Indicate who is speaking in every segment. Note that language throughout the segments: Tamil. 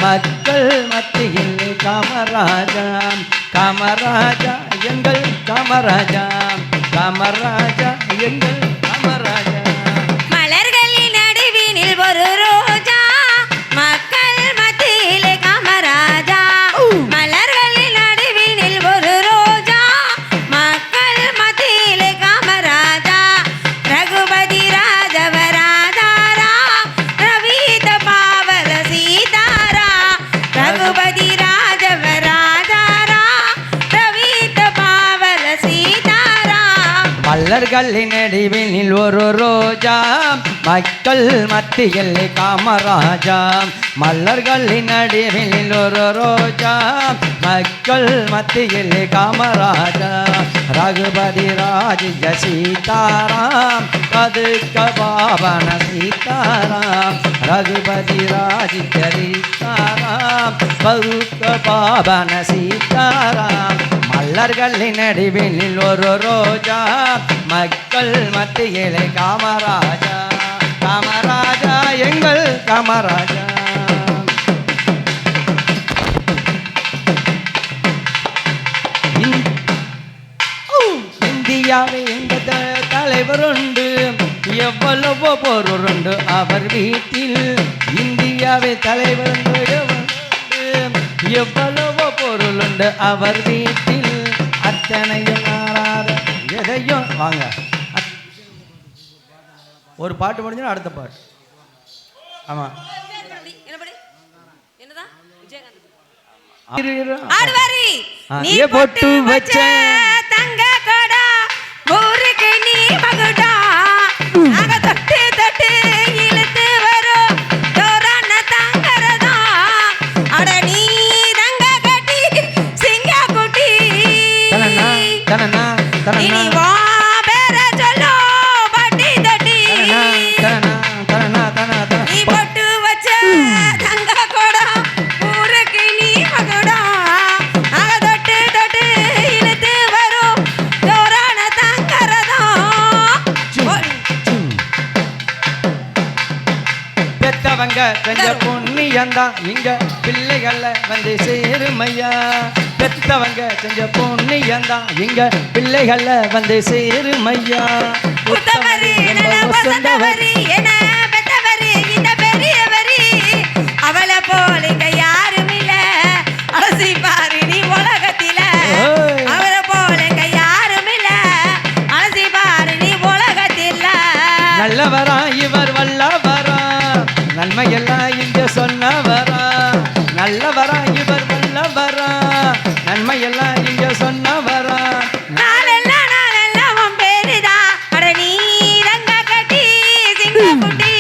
Speaker 1: மக்கள் மத்தியில் காமராஜா காமராஜா எங்கள் காமராஜா காமராஜா எங்கள் காமராஜா.
Speaker 2: மலர்களின் நடுவினில் ஒரு ரோஜா மக்கள் மத்தியில் காமராஜா. மலர்களின் நடுவினில் ஒரு ரோஜா மக்கள் மத்தியில் காமராஜா. ரகுபதி ராஜவராதாரா ரவீத பாவல சீதாரா. ரகுபதி ராஜவராதாரா ரவீத பாவல சீதாரா.
Speaker 1: மலர்களின் நடுவினில் ஒரு ரோஜா மக்கள் மத்தியில் காமராஜா. மலர்களின் நடுவினில் ஒரு ரோஜா மக்கள் மத்தியில் காமராஜா. ரகுபதி ராஜ சீதாராம் பதுக்க பாவன சீதாராம். ரகுபதி ராஜ சீதாராம் பதுக்க பாவன சீதாராம். மலர்களின் நடுவினில் ஒரு ரோஜா மக்கள் மத்தியிலே காமராஜா காமராஜா எங்கள் காமராஜா. இந்தியாவை எங்கள் தலைவர் உண்டு எவ்வளவோ பொருளுண்டு அவர் வீட்டில். இந்தியாவை தலைவர் எவ்வளவோ பொருளுண்டு அவர் வீட்டில். அத்தனையும் எதையும் வாங்க ஒரு பாட்டு முடிஞ்சா அடுத்த பாட்டு. ஆமா பொட்டு வச்ச
Speaker 2: தங்க கடா ஊருக்கு நீ மகுடா. அக தொட்டு தொட்டு இழுத்து வரும் தோரான தங்கரதா. அட நீ தங்க கட்டி சிங்க குட்டி.
Speaker 1: தனனா
Speaker 2: இனி வா பேர சொல்லோ பட்டி தட்டி. நீ பொட்டு வச்ச தங்க கொடா ஊருக்கு நீ மகுடா. அக தொட்டு தொட்டு இழுத்து வரும் தோரான தங்கரதா.
Speaker 1: பெத்தவங்க செஞ்ச புண்ணியந்தான் இங்க பிள்ளைகள வந்து சேருமையா. பெத்தவங்க செஞ்ச புண்ணியந்தான் இங்க பிள்ளைகள வந்து சேருமையா.
Speaker 2: உத்தவரி வசந்தவரி என பெத்தவரி இந்த பெரியவரி. அவளை போல இங்க யாரும் இல்ல அலசி பாரு நீ உலகத்தில. அவளை போல இங்க யாரும் இல்ல அலசி பாரு நீ உலகத்தில.
Speaker 1: நல்லவரா இவர் வல்லவரா நன்மையெல்லாம் இங்க சொன்னவரா. நல்லவரா இவர் வல்லவரா நன்மையெல்லாம் இங்க சொன்னவரா.
Speaker 2: நாளெல்லாம் உன் பேருதா. அட நீ ரங்க கட்டி சிங்க குட்டி.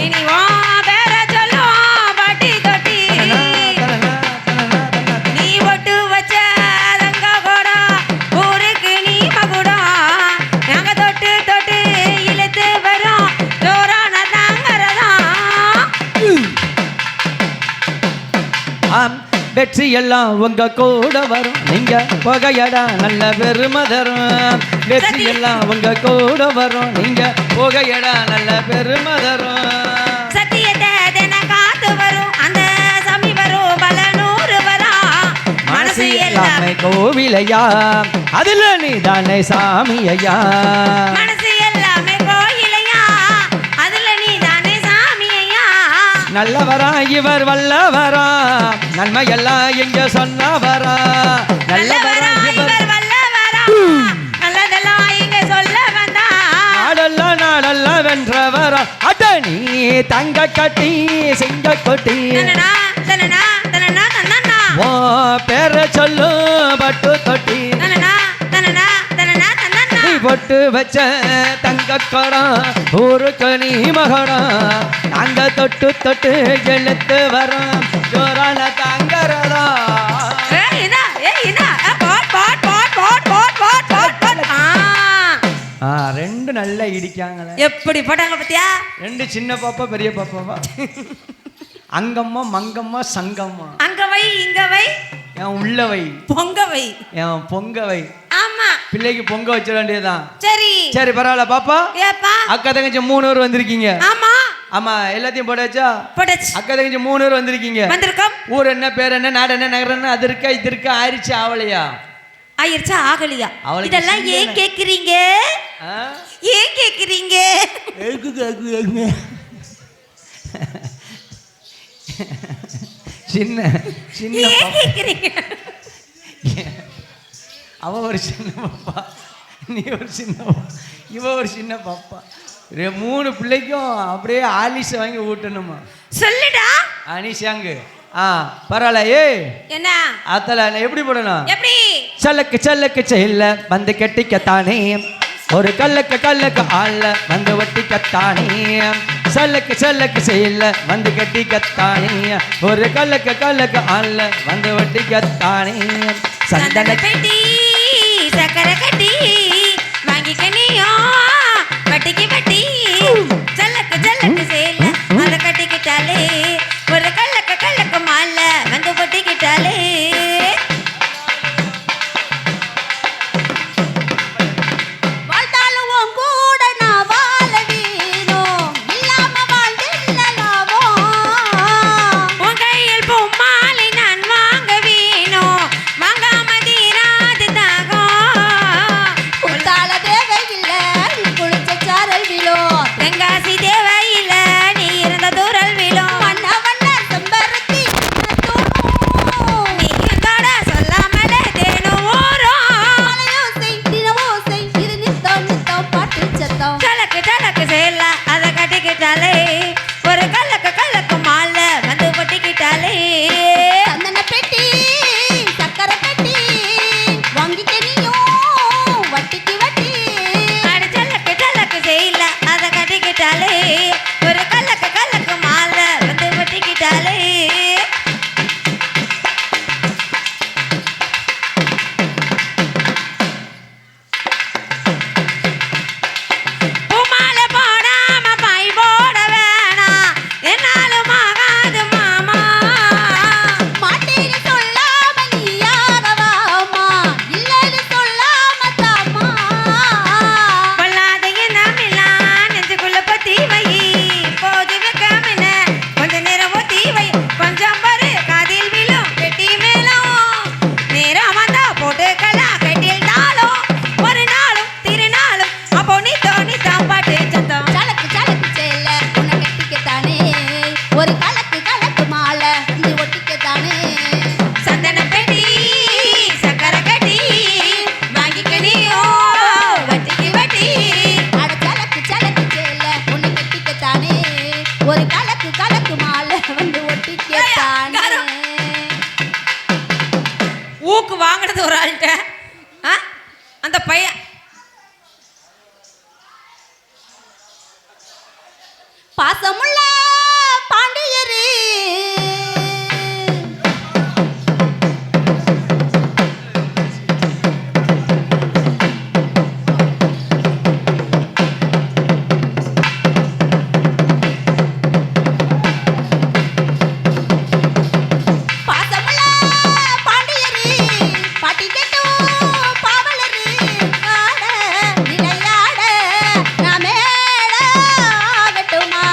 Speaker 2: இனி வா பேர சொல்லோ பட்டி தொட்டி. நீ ஒட்டு வச்ச தங்க கோடா ஊருக்கு நீ மகுடா. நாங்க தொட்டு தொட்டு இழுத்து வரும் ஜோரான தாங்கறதா.
Speaker 1: வெற்றி எல்லாம் உங்க கூட வரும் நீங்க புகையடா நல்ல பெருமை தரும். வெற்றி எல்லாம் உங்க கூட வரும் நீங்க புகையடா நல்ல பெருமை தரும்.
Speaker 2: சத்தியத்தை தின காத்து வரும் அந்த சாமி வரும் பல நூறு வரா. மனசு எல்லாமே
Speaker 1: கோவிலையா அதுல நீ தானே சாமி ஐயா.
Speaker 2: மனசு எல்லாமே கோயிலையா அதுல நீ தானே சாமி ஐயா.
Speaker 1: நல்லவரா இவர் வல்லவரா நன்மையெல்லாம் எங்க சொன்னவரா.
Speaker 2: நல்லவரா இவர் வல்லவரா நல்லதெல்லாம் இங்க சொல்ல வந்தா.
Speaker 1: நாடெல்லாம் வென்றவரா அட நீ தங்க கட்டி சிங்க கொட்டி. ஓ பேர சொல்லு பட்டு தொட்டி. நீ பொட்டு வச்ச தங்க கடம் ஊருக்கு நீ மகடம். நாங்க தொட்டு தொட்டு எழுத்து வரோம் ஜோரான தங்கரதா. ரெண்டு நல்லா இடிக்காங்களே
Speaker 2: எப்படி போட்டாங்க பத்தியா.
Speaker 1: ரெண்டு சின்ன பாப்பா பெரிய பாப்பாவா. அங்கம்மா மங்கம்மா சங்கம்மா.
Speaker 2: அங்க வை இங்க வை
Speaker 1: என் உள்ளவை
Speaker 2: பொங்கவை
Speaker 1: என் பொங்கவை.
Speaker 2: ஆமா
Speaker 1: பிள்ளைக்கு பொங்க வச்சிட வேண்டியதுதான்.
Speaker 2: சரி
Speaker 1: சரி பரவாயில்ல பாப்பா.
Speaker 2: ஏப்பா
Speaker 1: அக்கா தங்கச்சி 3 பேர் வந்திருக்கீங்க.
Speaker 2: ஆமா
Speaker 1: ஆமா எல்லாத்தையும் போட்டாச்சா?
Speaker 2: போட்டாச்சு.
Speaker 1: அக்கா தங்கச்சி 3 பேர் வந்திருக்கீங்க.
Speaker 2: வந்திருக்கோம்.
Speaker 1: ஊர் என்ன, பேர் என்ன, நாடு என்ன, நகரம் என்ன, அது இருக்கா இது இருக்கா, ஆயிடுச்சு ஆவலையா?
Speaker 2: ஆயிருச்சா ஆகலையா?
Speaker 1: அவளுக்கு
Speaker 2: இதெல்லாம்
Speaker 1: சிந்தனை.
Speaker 2: ஏன் கேக்குறீங்க? ஏன் கேக்குறீங்க?
Speaker 1: சின்ன சின்ன
Speaker 2: ஏன்
Speaker 1: பாப்பா.
Speaker 2: கேக்குறீங்க?
Speaker 1: அவ ஒரு சின்ன பாப்பா, நீ ஒரு சின்ன பாப்பா, இவ ஒரு சின்ன பாப்பா. 3 பிள்ளைக்கும் அப்படியே ஆலிஷ வாங்கி ஊட்டணுமா?
Speaker 2: சொல்லுடா.
Speaker 1: அனிஷாங்கு. பரவாயில்ல.
Speaker 2: என்ன
Speaker 1: அத்தல எப்படி போடணும்?
Speaker 2: எப்படி?
Speaker 1: சல்லக்கு சல்லக்கு செயல்ல வந்து கெட்டிக்கத்தானே, ஒரு கல்லுக்கு கல்லுக்கு ஆள்ல வந்து வட்டிக்கத்தானே. சல்லக்கு சல்லக்கு செயல்ல வந்து கெட்டிக்கத்தானே, ஒரு கல்லுக்கு கல்லுக்கு ஆள்ல வந்து வட்டிக்கத்தானே.
Speaker 2: சந்தன பெட்டி சக்கரை கட்டி வாங்கிக்க நீயோ வட்டிக்கு வட்டி. சல்லக்கு சல்லக்கு சேல அத கட்டிக்கிட்டாலே, ஒரு கல்லக்கு கல்லக்கு மால வந்து ஒட்டிக்கிட்டாலே. வாழ்ந்தாலும் உன் கூட நான் வாழ வேணும், இல்லாம வாழ்ந்தில்லலாமோ. உன் கையில் பொம்மாலை நான் வாங்க வேணும், வாங்காம தீராது தாகம். குத்தால தேவையில்லை நீ குளிச்ச சாரல் விழோ, தெங்காசி தேவையில்லை நீ இருந்த தூரல் விழோ. வண்ண வண்ண செம்பருத்தி நீ இருந்தோட சொல்லாமல தேனும் ஊரும். சலக்கு சலக்கு சேல அத கட்டிக்கிட்டாலே, ஒரு கல்லக்கு கல்லக்கு மால வந்து ஒட்டிக்கிட்டாலே. சந்தன பெட்டி சக்கரை பெட்டி வாங்கிக்க நீயும் வட்டிக்கு வட்டி. அட சலக்கு சலக்கு சேல அத கட்டிக்கிட்டாலே, ஒரு கல்லக்கு கல்லக்கு மால வந்து ஒட்டிக்கிட்டாலே. பூமாலை போடாம பை போட வேணாம், என்னாலும் ஆகாது மாமா. மாட்டேன்னு சொல்லாம நீ யாரவாமா, இல்லன்னு சொல்லாம தாமா. பொல்லாத எண்ணமெல்லாம் நெஞ்சுக்குள்ள பத்தி வை, போது வைக்காமன கொஞ்ச நேரம் ஒத்தி வை. கொஞ்சம் பாரு காதில் விழும் பெட்டி மேலும், நேரம் வந்தா போட்டுக்கலாம் கட்டில் தாளும். ஒரு நாளும் திருநாளும் அப்போ நீ தோணி தாப்பாட்டு சத்தம்.
Speaker 3: சலக்கு சலக்கு சேல உன்னை கட்டிக்கத்தானே, ஒரு கலக்கு கலக்கு மாலை வந்து ஒட்டிக்கத்தானே.
Speaker 2: சந்தன பெட்டி சக்கரை கட்டி வாங்கிக்க நீயோ வட்டிக்கு வட்டி.
Speaker 3: அட சலக்கு சலக்கு சேல உன்னை கட்டிக்கத்தானே, ஒரு கலக்கு கலக்கு மாலை வந்து ஒட்டிக்கத்தானே.
Speaker 2: ஊக்கு வாங்கினது ஒரு ஆள்கிட்ட, அந்த பையன்
Speaker 3: பாசமுள்ள பாண்டியரே பாசமுள்ள பாண்டியரே பாட்டி கேட்டும் பாவலரே. ஆட விளையாட நாமேட ஆகட்டுமா,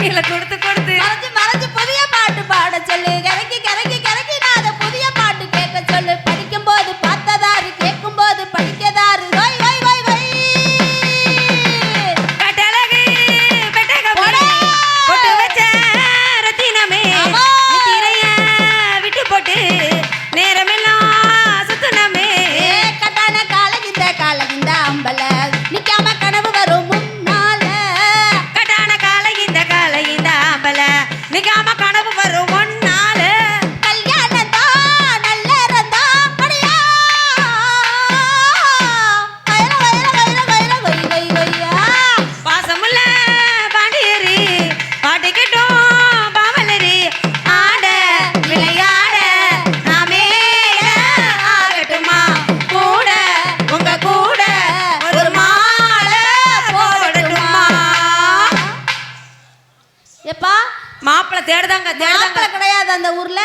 Speaker 2: கையில கொடுத்து கொடுத்து
Speaker 3: மறைஞ்சு மறைஞ்சு புதிய பாட்டு பாட சொல்லு கரைக்கி கரைக்கி கரைக்கி நான் அதை புதிய பாட்டு கேட்க சொல்லு படிக்கும் போது பார்த்ததாரு கேட்கும் போது படிக்கதாரு ஒய் ஒய் ஒய் ஒய்
Speaker 2: கட்டழகு பெட்டக
Speaker 3: போடா.
Speaker 2: போட்டு வச்ச ரத்தினமே
Speaker 3: ஆமா.
Speaker 2: நீ திரைய விட்டு போட்டு நேரமெல்லாம் சுத்துனமே
Speaker 3: ஏ கட்டான காலகிந்த அம்பல நிக்காம கனவு வரும் முன்னால
Speaker 2: கட்டான காலை இந்த ஆம்பல நிக்காம கனவு வரும் ஒன்னால
Speaker 3: கல்யாணம் தான் நல்ல இருந்தா படியா வயல வயல வயல வயல கொய் கொய் கொய்யா
Speaker 2: பாசமுள்ள பாண்டியரி பாட்டு கேட்டும் பாவலரி ஆட விளையாட நாமே ஆகட்டுமா கூட உங்க கூட ஒரு மாலை போடட்டுமா
Speaker 3: எப்பா
Speaker 2: மாப்பிள்ளை தேடுதாங்க
Speaker 3: மாப்பிள்ளை கிடையாது அந்த ஊர்ல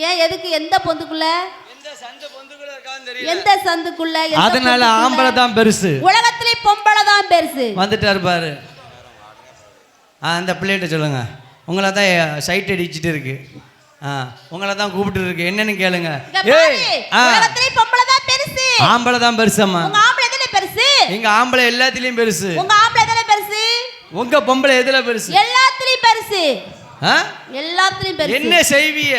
Speaker 3: ஏன் எதுக்கு எந்த பொந்துக்குள்ள எந்த சந்துக்குள்ள எந்த
Speaker 1: அதனால
Speaker 3: பொந்துக்குள்ள?
Speaker 1: ஆம்பளை தான் பெருசு.
Speaker 3: உலகத்திலே பொம்பளை தான் பெருசு.
Speaker 1: வந்துட்டாரு பாரு. அந்த பிள்ளைகிட்ட சொல்லுங்க, உங்களை தான் சைட் அடிச்சுட்டு இருக்கு. உங்களை தான் கூப்பிட்டு இருக்கு, என்னன்னு கேளுங்க.
Speaker 3: இங்க பாரு, உலகத்திலே பொம்பளை தான் பெருசு.
Speaker 1: ஆம்பளை தான் பெருசம்மா.
Speaker 3: உங்க ஆம்பளை எதுல பெருசு?
Speaker 1: எங்க ஆம்பளை எல்லாத்துலயும் பெருசு.
Speaker 3: உங்க ஆம்பளை எதுல பெருசு?
Speaker 1: உங்க பொம்பளை எதுல பெருசு?
Speaker 3: எல்லாத்துலயும் பெருசு. எல்லாத்துலயும் பெருசு.
Speaker 1: என்ன செய்விய?